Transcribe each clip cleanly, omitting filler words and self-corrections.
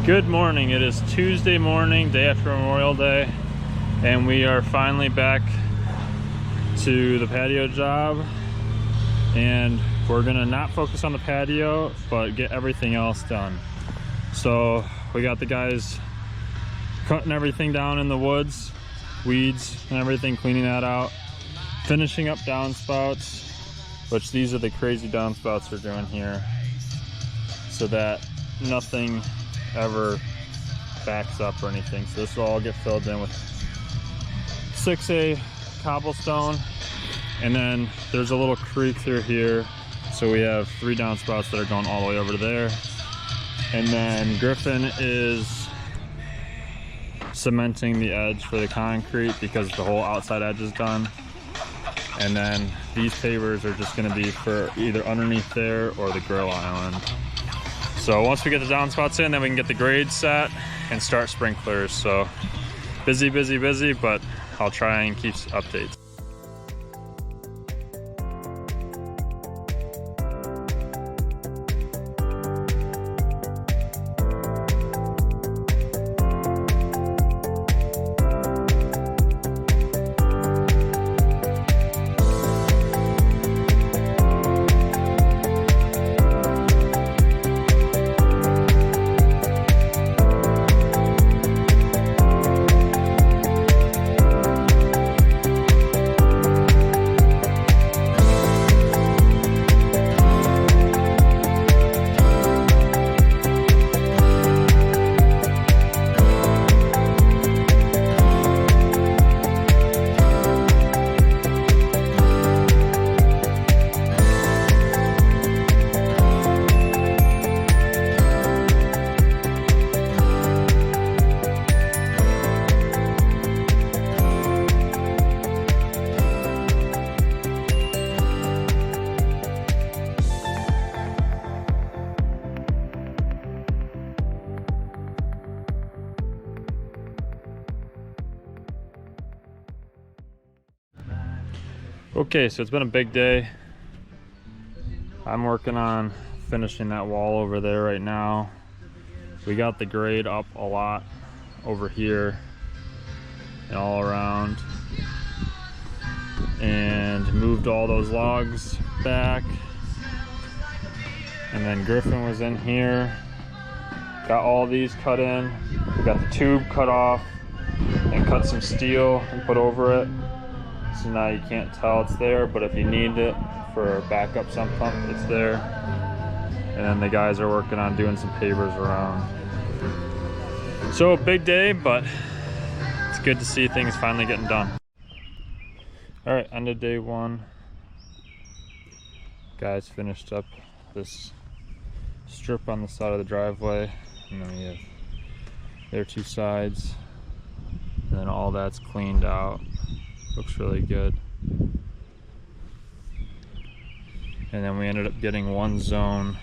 Good morning. It is Tuesday morning, day after Memorial Day, and we are finally back to the patio job, and we're gonna not focus on the patio but get everything else done. So we got the guys cutting everything down in the woods, weeds and everything, cleaning that out, finishing up downspouts, which these are the crazy downspouts we're doing here so that nothing ever backs up or anything. So this will all get filled in with 6A cobblestone, and then there's a little creek through here, so we have 3 downspouts that are going all the way over to there. And then Griffin is cementing the edge for the concrete because the whole outside edge is done. And then these pavers are just going to be for either underneath there or the grill island. So once we get the downspouts in, then we can get the grade set and start sprinklers. So busy, busy, busy, but I'll try and keep updates. Okay, so it's been a big day. I'm working on finishing that wall over there right now. We got the grade up a lot over here and all around, and moved all those logs back. And then Griffin was in here, got all these cut in. We got the tube cut off and cut some steel and put over it. So now you can't tell it's there, but if you need it for a backup sump pump, it's there. And then the guys are working on doing some pavers around. So a big day, but it's good to see things finally getting done. All right, end of day 1. Guys finished up this strip on the side of the driveway, and then we have their 2 sides, and then all that's cleaned out. Looks really good. And then we ended up getting 1 zone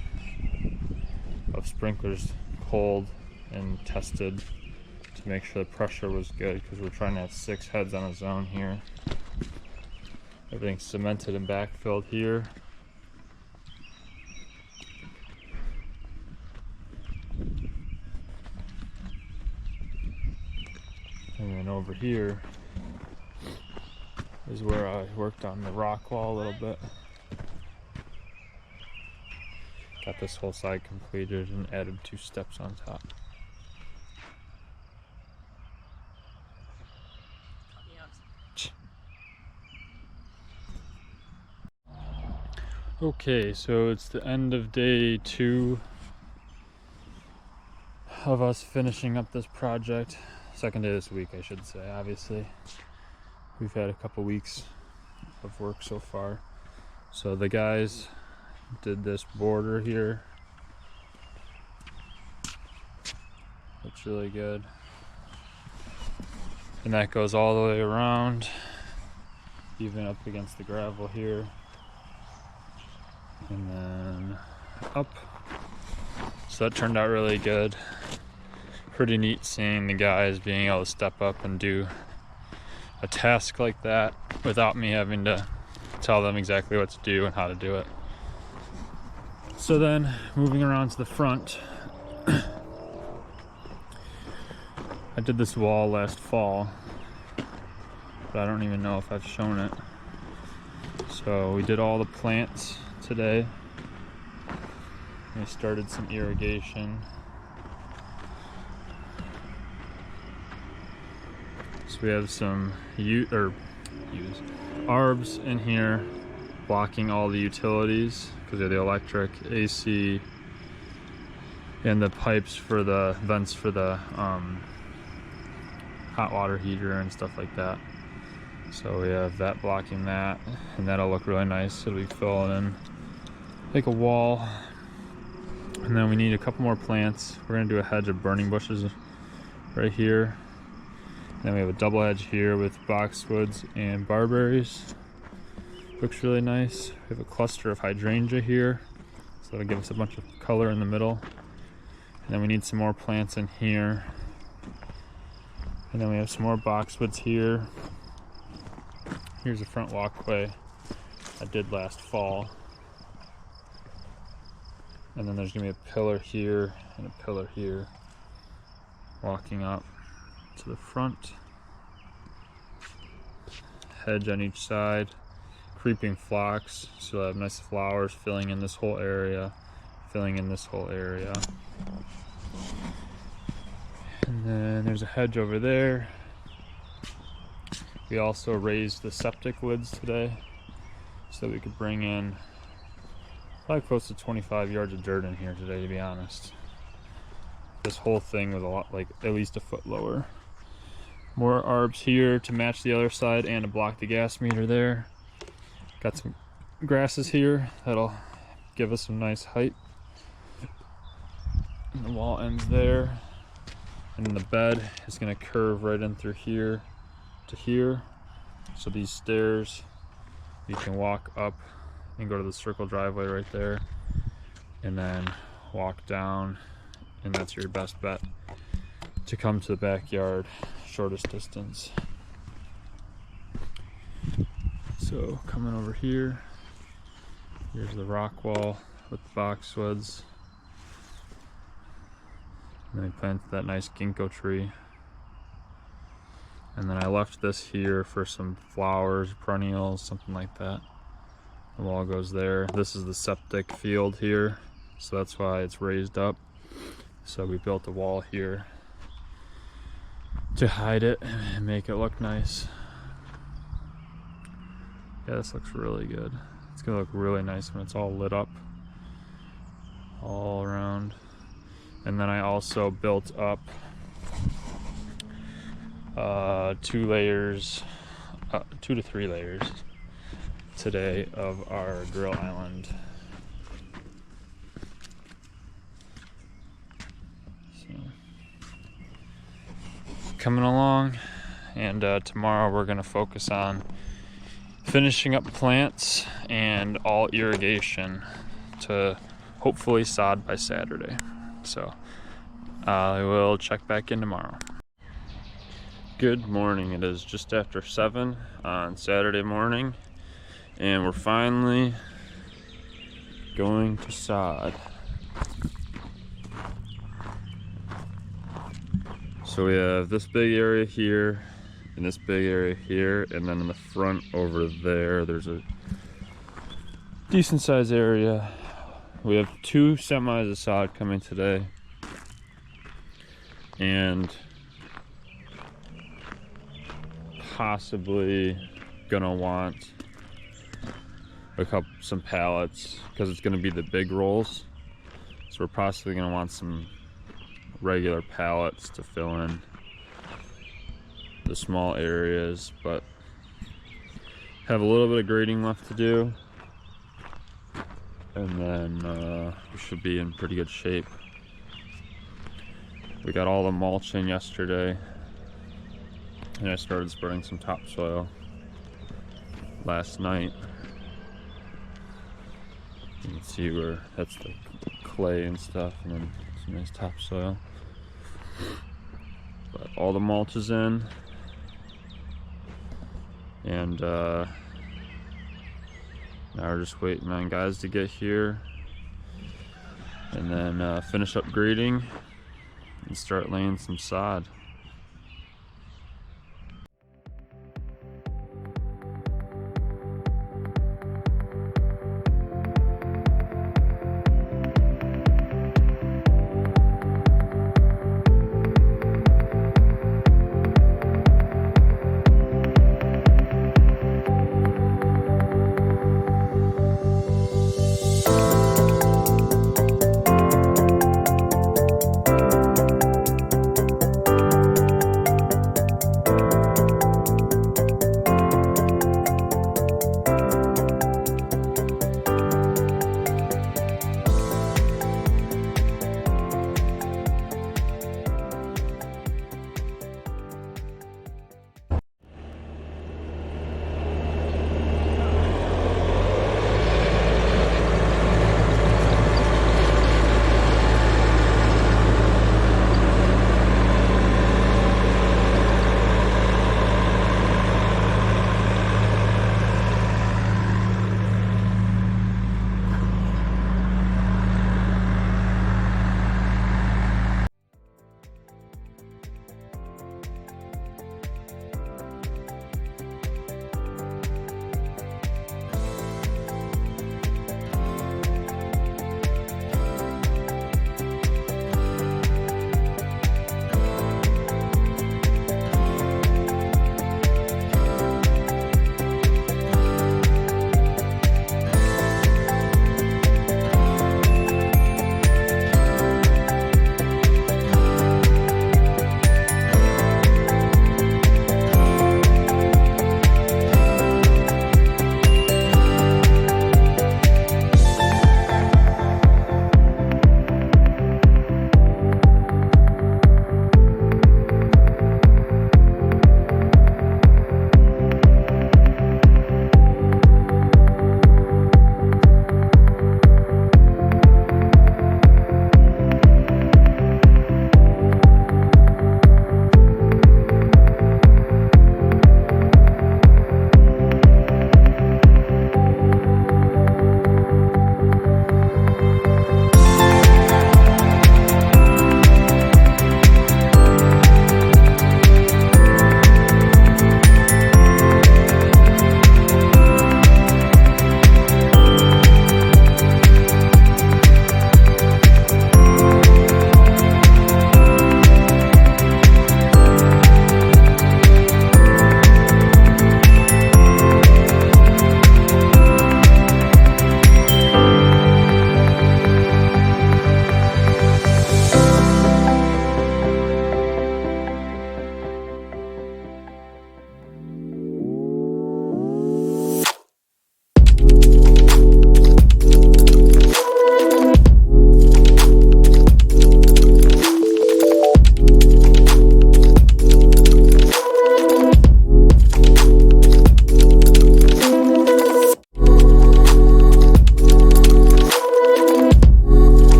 of sprinklers pulled and tested to make sure the pressure was good, because we're trying to have 6 heads on a zone here. Everything's cemented and backfilled here. And then over here is where I worked on the rock wall a little bit. Got this whole side completed and added 2 steps on top. Okay, so it's the end of day 2 of us finishing up this project. Second day this week, I should say, obviously. We've had a couple weeks of work so far. So the guys did this border here. Looks really good. And that goes all the way around, even up against the gravel here. And then up. So that turned out really good. Pretty neat seeing the guys being able to step up and do a task like that without me having to tell them exactly what to do and how to do it. So then moving around to the front, I did this wall last fall, but I don't even know if I've shown it. So we did all the plants today. We started some irrigation. So we have some arbs in here blocking all the utilities because of the electric, AC, and the pipes for the vents for the hot water heater and stuff like that. So we have that blocking that, and that'll look really nice. It'll be filling in like a wall. And then we need a couple more plants. We're gonna do a hedge of burning bushes right here. And then we have a double hedge here with boxwoods and barberries. Looks really nice. We have a cluster of hydrangea here, so that'll give us a bunch of color in the middle. And then we need some more plants in here. And then we have some more boxwoods here. Here's a front walkway I did last fall. And then there's gonna be a pillar here and a pillar here walking up to the front. Hedge on each side. Creeping phlox, so you'll have nice flowers filling in this whole area, filling in this whole area. And then there's a hedge over there. We also raised the septic lids today so that we could bring in probably close to 25 yards of dirt in here today, to be honest. This whole thing was a lot, like at least a foot lower. More arbs here to match the other side and to block the gas meter there. Got some grasses here that'll give us some nice height. And the wall ends there. And then the bed is gonna curve right in through here to here. So these stairs, you can walk up and go to the circle driveway right there, and then walk down, and that's your best bet to come to the backyard, shortest distance. So coming over here, here's the rock wall with the boxwoods. And then we planted that nice ginkgo tree. And then I left this here for some flowers, perennials, something like that. The wall goes there. This is the septic field here, so that's why it's raised up. So we built a wall here to hide it and make it look nice. Yeah, this looks really good. It's gonna look really nice when it's all lit up all around. And then I also built up 2 to 3 layers today of our grill island. So, coming along, and tomorrow we're gonna focus on finishing up plants and all irrigation to hopefully sod by Saturday. So I will check back in tomorrow. Good morning. It is just after 7 on Saturday morning, and we're finally going to sod. So we have this big area here and this big area here, and then in the front over there there's a decent sized area. We have 2 semis of sod coming today, and possibly gonna want some pallets because it's gonna be the big rolls. So we're possibly gonna want some regular pallets to fill in the small areas, but have a little bit of grading left to do, and then we should be in pretty good shape. We got all the mulch in yesterday, and I started spreading some topsoil last night. You can see where that's the clay and stuff, and then some nice topsoil. But all the mulch is in, and now we're just waiting on guys to get here, and then finish up grading and start laying some sod.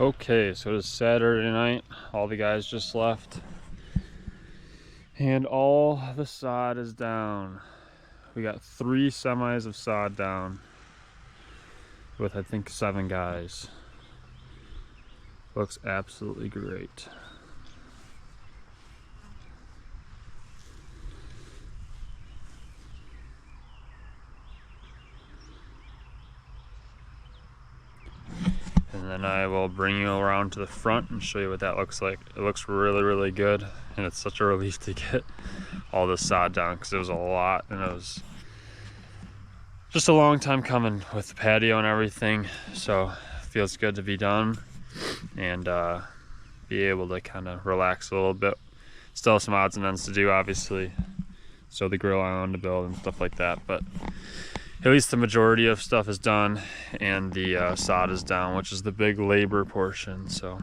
Okay, so it is Saturday night. All the guys just left. And all the sod is down. We got 3 semis of sod down with I think 7 guys. Looks absolutely great. And then I will bring you around to the front and show you what that looks like. It looks really, really good, and it's such a relief to get all this sod down because it was a lot, and it was just a long time coming with the patio and everything. So it feels good to be done and be able to kind of relax a little bit. Still some odds and ends to do, obviously. So the grill island to build and stuff like that, but at least the majority of stuff is done, and the sod is down, which is the big labor portion. So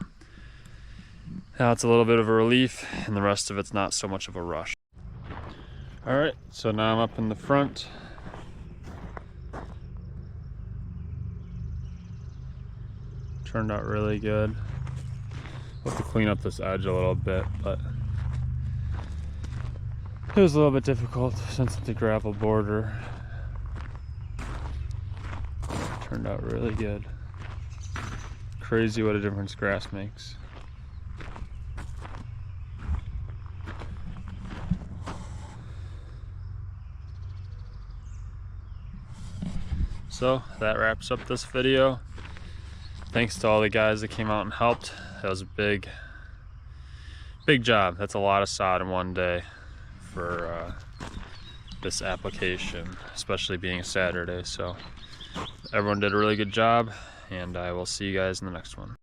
now it's a little bit of a relief, and the rest of it's not so much of a rush. All right, so now I'm up in the front. Turned out really good. I'll have to clean up this edge a little bit, but it was a little bit difficult since it's a gravel border. Turned out really good. Crazy what a difference grass makes. So that wraps up this video. Thanks to all the guys that came out and helped. That was a big job. That's a lot of sod in one day for this application, especially being a Saturday. So everyone did a really good job, and I will see you guys in the next one.